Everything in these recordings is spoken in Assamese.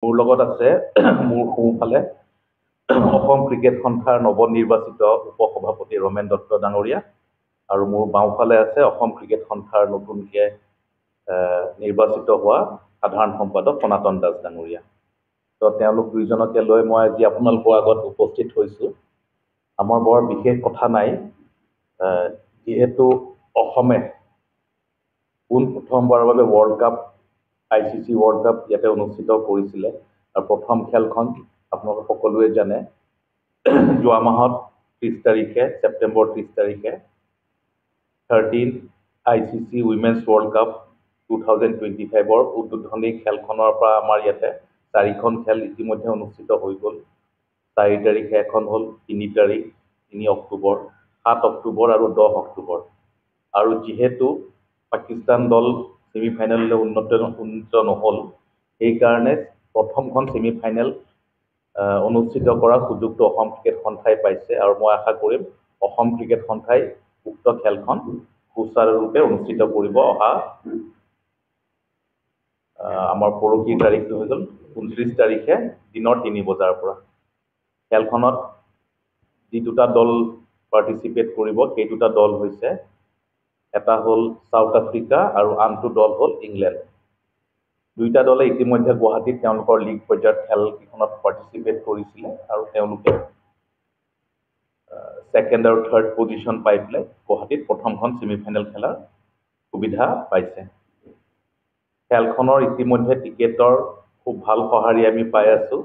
মোৰ লগত আছে মোৰ সোঁফালে অসম ক্ৰিকেট সন্থাৰ নৱনিৰ্বাচিত উপসভাপতি ৰমেন দত্ত ডাঙৰীয়া আৰু মোৰ বাওঁফালে আছে অসম ক্ৰিকেট সন্থাৰ নতুনকৈ নিৰ্বাচিত হোৱা সাধাৰণ সম্পাদক সনাতন দাস ডাঙৰীয়া। তো তেওঁলোক দুইজনকে লৈ মই আজি আপোনালোকৰ আগত উপস্থিত হৈছোঁ। আমাৰ বৰ বিশেষ কথা নাই, যিহেতু অসমে প্ৰথমবাৰৰ বাবে world cup ICC world cup ইয়াতে অনুষ্ঠিত কৰিছিলে আৰু প্ৰথম খেলখন আপোনালোকে সকলোৱে জানে যোৱা মাহত 30 তাৰিখে ছেপ্টেম্বৰ 30 তাৰিখে 13th ICC women's world cup 2025ৰ উদ্বোধনী খেলখনৰ পৰা আমাৰ ইয়াতে 4খন খেল ইতিমধ্যে অনুষ্ঠিত হৈ গ'ল। 4 তাৰিখে এখন হ'ল, 3 তাৰিখ 3 অক্টোবৰ, 7 অক্টোবৰ আৰু 10 অক্টোবৰ। আৰু যিহেতু পাকিস্তান দল ছেমিফাইনেললৈ উন্নীত নহ'ল, সেইকাৰণে প্ৰথমখন ছেমিফাইনেল অনুষ্ঠিত কৰাৰ সুযোগটো অসম ক্ৰিকেট সন্থাই পাইছে আৰু মই আশা কৰিম অসম ক্ৰিকেট সন্থাই উক্ত খেলখন সুচাৰুৰূপে অনুষ্ঠিত কৰিব। অহা আমাৰ পৰৱৰ্তী তাৰিখটো হৈ গ'ল 29 তাৰিখে দিনৰ 3 বজাৰ পৰা। খেলখনত যি দুটা দল পাৰ্টিচিপেট কৰিব সেই দুটা দল হৈছে, এটা হ'ল সাউথ আফ্ৰিকা আৰু আনটো দল হ'ল ইংলেণ্ড। দুইটা দলে ইতিমধ্যে গুৱাহাটীত তেওঁলোকৰ লীগ পৰ্যায়ৰ খেলকেইখনত পাৰ্টিচিপেট কৰিছিলে আৰু তেওঁলোকে ছেকেণ্ড আৰু থাৰ্ড পজিশ্যন পাই পেলাই গুৱাহাটীত প্ৰথমখন ছেমিফাইনেল খেলাৰ সুবিধা পাইছে। খেলখনৰ ইতিমধ্যে টিকেটৰ খুব ভাল সঁহাৰি আমি পাই আছোঁ।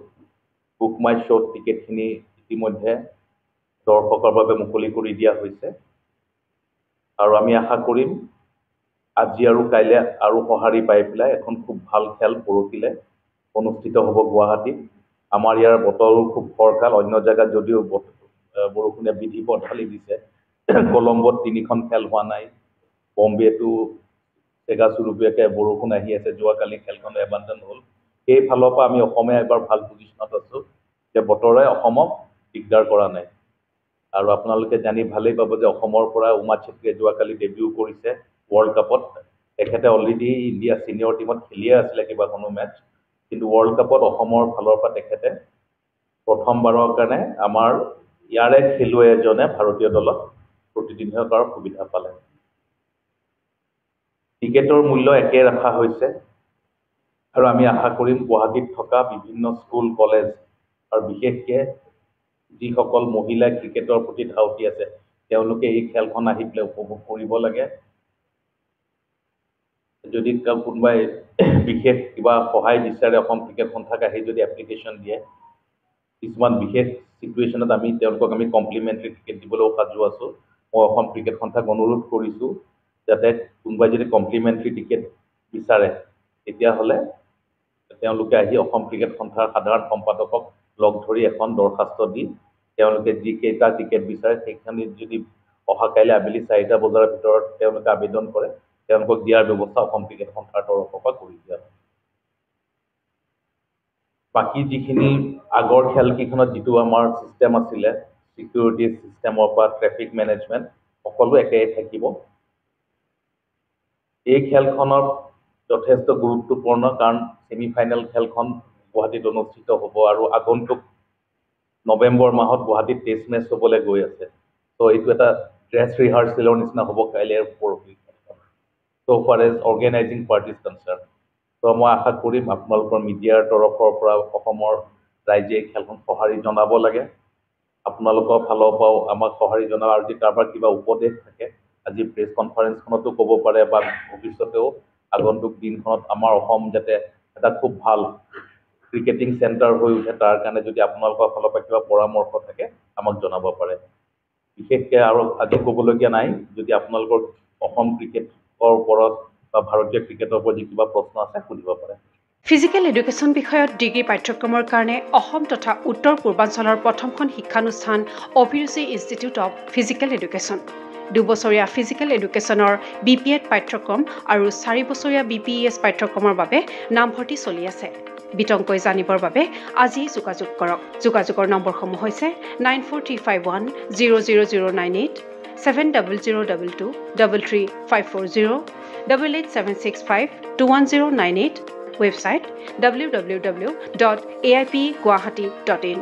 বুক মাই শ্ব'ত টিকেটখিনি ইতিমধ্যে দৰ্শকৰ বাবে মুকলি কৰি দিয়া হৈছে আৰু আমি আশা কৰিম আজি আৰু কাইলৈ আৰু সঁহাৰি পাই পেলাই এখন খুব ভাল খেল পৰহিলে অনুষ্ঠিত হ'ব গুৱাহাটীত। আমাৰ ইয়াৰ বতৰো খুব ফৰকাল, অন্য জেগাত যদিও বৰষুণে বিধি পথালি দিছে। কলম্বত 3খন খেল হোৱা নাই, বম্বেটো জেগা চুৰুপীয়াকৈ বৰষুণ আহি আছে, যোৱাকালি খেলখন এবাণ্ডন হ'ল। সেই ফালৰ পৰা আমি অসমে এবাৰ ভাল পজিশ্যনত আছোঁ যে বতৰে অসমক দিগদাৰ কৰা নাই। আৰু আপোনালোকে জানি ভালেই পাব যে অসমৰ পৰা উমা চেত্ৰীয়ে যোৱাকালি ডেবিউ কৰিছে ৱৰ্ল্ড কাপত। তেখেতে অলৰেডি ইণ্ডিয়া ছিনিয়ৰ টীমত খেলিয়ে আছিলে কেইবাখনো মেটচ, কিন্তু ৱৰ্ল্ড কাপত অসমৰ ফালৰ পৰা তেখেতে প্ৰথমবাৰৰ কাৰণে আমাৰ ইয়াৰে খেলুৱৈ এজনে ভাৰতীয় দলত প্ৰতিনিধিত্ব কৰাৰ সুবিধা পালে। টিকেটৰ মূল্য একে ৰখা হৈছে আৰু আমি আশা কৰিম গুৱাহাটীত থকা বিভিন্ন স্কুল কলেজ আৰু বিশেষকৈ যিসকল মহিলাই ক্ৰিকেটৰ প্ৰতি ধাউতি আছে তেওঁলোকে এই খেলখন আহি পেলাই উপভোগ কৰিব লাগে। যদি কোনোবাই বিশেষ কিবা সহায় বিচাৰে অসম ক্ৰিকেট সন্থাক আহি যদি এপ্লিকেশ্যন দিয়ে, কিছুমান বিশেষ চিটুৱেশ্যনত তেওঁলোকক আমি কমপ্লিমেণ্টাৰী টিকেট দিবলৈও সাজু আছোঁ। মই অসম ক্ৰিকেট সন্থাক অনুৰোধ কৰিছোঁ যাতে কোনোবাই যদি কমপ্লিমেণ্টাৰী টিকেট বিচাৰে তেতিয়াহ'লে তেওঁলোকে আহি অসম ক্ৰিকেট সন্থাৰ সাধাৰণ সম্পাদকক লগ ধৰি এখন দৰখাস্ত দি তেওঁলোকে যিকেইটা টিকেট বিচাৰে সেইখিনি যদি অহা কাইলৈ আবেলি 4টা বজাৰ ভিতৰত তেওঁলোকে আবেদন কৰে, তেওঁলোকক দিয়াৰ ব্যৱস্থা অসম ক্ৰিকেট সন্থাৰ তৰফৰ পৰা কৰি দিয়া হয়। বাকী যিখিনি আগৰ খেলকেইখনত যিটো আমাৰ ছিষ্টেম আছিলে, ছিকিউৰিটি ছিষ্টেমৰ পৰা ট্ৰেফিক মেনেজমেণ্ট সকলো একেই থাকিব। এই খেলখনৰ যথেষ্ট গুৰুত্বপূৰ্ণ, কাৰণ ছেমিফাইনেল খেলখন গুৱাহাটীত অনুষ্ঠিত হ'ব আৰু আগন্তুক নৱেম্বৰ মাহত গুৱাহাটীত টেষ্ট মেচ হ'বলৈ গৈ আছে। ত' এইটো এটা ড্ৰেছ ৰিহাৰ্চেলৰ নিচিনা হ'ব কাইলৈ পৰহি চ' ফাৰ এজ অৰ্গেনাইজিং পাৰ্টিজ কনচাৰ্ণ। ত' মই আশা কৰিম আপোনালোকৰ মিডিয়াৰ তৰফৰ পৰা অসমৰ ৰাইজে এই খেলখন সঁহাৰি জনাব লাগে। আপোনালোকৰ ফালৰ পৰাও আমাক সঁহাৰি জনাব, আৰু যদি কাৰোবাৰ কিবা উপদেশ থাকে আজি প্ৰেছ কনফাৰেন্সখনতো ক'ব পাৰে বা ভৱিষ্যতেও আগন্তুক দিনখনত আমাৰ অসম যাতে এটা খুব ভাল ক্ৰিকেটিং চেণ্টাৰ হৈ উঠে, তাৰ কাৰণে যদি আপোনালোকৰ ফালৰ পৰা কিবা পৰামৰ্শ থাকে আমাক জনাব পাৰে। বিশেষকৈ আৰু আজি ক'বলগীয়া নাই, যদি আপোনালোকৰ অসম ক্ৰিকেটৰ ওপৰত বা ভাৰতীয় ক্ৰিকেটৰ ওপৰত যি কিবা প্ৰশ্ন আছে সুধিব পাৰে। ফিজিকেল এডুকেশ্যন বিষয়ত ডিগ্ৰী পাঠ্যক্ৰমৰ কাৰণে অসম তথা উত্তৰ পূৰ্বাঞ্চলৰ প্ৰথমখন শিক্ষানুষ্ঠান অভিৰুচি ইনষ্টিটিউট অৱ ফিজিকেল এডুকেশ্যন। 2 বছৰীয়া ফিজিকেল এডুকেশ্যনৰ BPEd পাঠ্যক্ৰম আৰু 4 বছৰীয়া BPES পাঠ্যক্ৰমৰ বাবে নামভৰ্তি চলি আছে। বিতংকৈ জানিবৰ বাবে আজিয়েই যোগাযোগ কৰক। যোগাযোগৰ নম্বৰসমূহ হৈছে 9435100098, 7002233540, 88765210998 ৱেবছাইট www.aipguwahati.in